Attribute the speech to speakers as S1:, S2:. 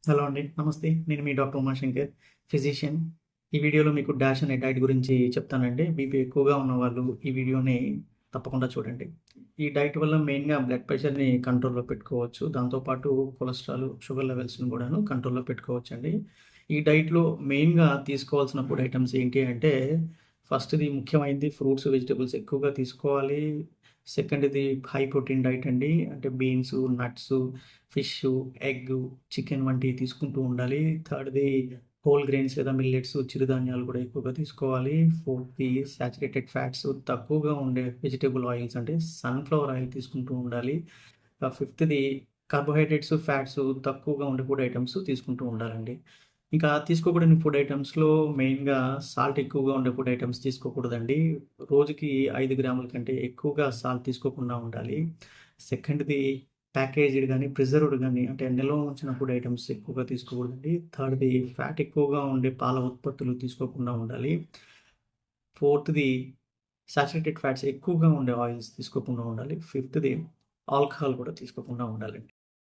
S1: Hello అండి. నమస్తే. నేను మీ డాక్టర్ ఉమాశంకర్, ఫిజిషియన్. ఈ వీడియోలో మీకు డాష్ అనే డైట్ గురించి చెప్తానండి. బీపీ ఎక్కువగా ఉన్నవాళ్ళు ఈ వీడియోని తప్పకుండా చూడండి. ఈ డైట్ వల్ల మెయిన్‌గా బ్లడ్ ప్రెషర్‌ని కంట్రోల్‌లో పెట్టుకోవచ్చు. దాంతో పాటు కొలెస్ట్రాల్, షుగర్ లెవెల్స్‌ని కూడాను కంట్రోల్‌లో పెట్టుకోవచ్చండి. ఈ డైట్‌లో మెయిన్‌గా తీసుకోవాల్సిన ఫుడ్ ఐటెమ్స్ ఏంటి అంటే, ఫస్ట్‌ది ముఖ్యమైనది ఫ్రూట్స్, వెజిటబుల్స్ ఎక్కువగా తీసుకోవాలి. సెకండ్‌ది హై ప్రోటీన్ డైట్ అండి. అంటే beans, nuts, fish, egg, chicken వంటివి తీసుకుంటూ ఉండాలి. థర్డ్‌ది హోల్ గ్రెయిన్స్ లేదా మిల్లెట్స్, చిరుధాన్యాలు కూడా ఎక్కువగా తీసుకోవాలి. ఫోర్త్‌ది సాచురేటెడ్ ఫ్యాట్స్ తక్కువగా ఉండే వెజిటబుల్ ఆయిల్స్ అంటే సన్‌ఫ్లవర్ ఆయిల్ తీసుకుంటూ ఉండాలి. ఫిఫ్త్‌ది కార్బోహైడ్రేట్స్, ఫ్యాట్స్ తక్కువగా ఉండే ఫుడ్ ఐటెమ్స్ తీసుకుంటూ ఉండాలండి. ఇంకా తీసుకోకూడని ఫుడ్ ఐటెమ్స్‌లో మెయిన్‌గా సాల్ట్ ఎక్కువగా ఉండే ఫుడ్ ఐటెమ్స్ తీసుకోకూడదండి. రోజుకి 5 గ్రాముల కంటే ఎక్కువగా సాల్ట్ తీసుకోకుండా ఉండాలి. సెకండ్‌ది ప్యాకేజ్డ్ గాని, ప్రిజర్వ్డ్ గాని అంటే నిల్వ ఉంచిన ఫుడ్ ఐటెమ్స్ ఎక్కువగా తీసుకోకూడదండి. థర్డ్‌ది ఫ్యాట్ ఎక్కువగా ఉండే పాల ఉత్పత్తులు తీసుకోకుండా ఉండాలి. ఫోర్త్‌ది సాచురేటెడ్ ఫ్యాట్స్ ఎక్కువగా ఉండే ఆయిల్స్ తీసుకోకుండా ఉండాలి. ఫిఫ్త్‌ది ఆల్కహాల్ కూడా తీసుకోకుండా ఉండాలండి.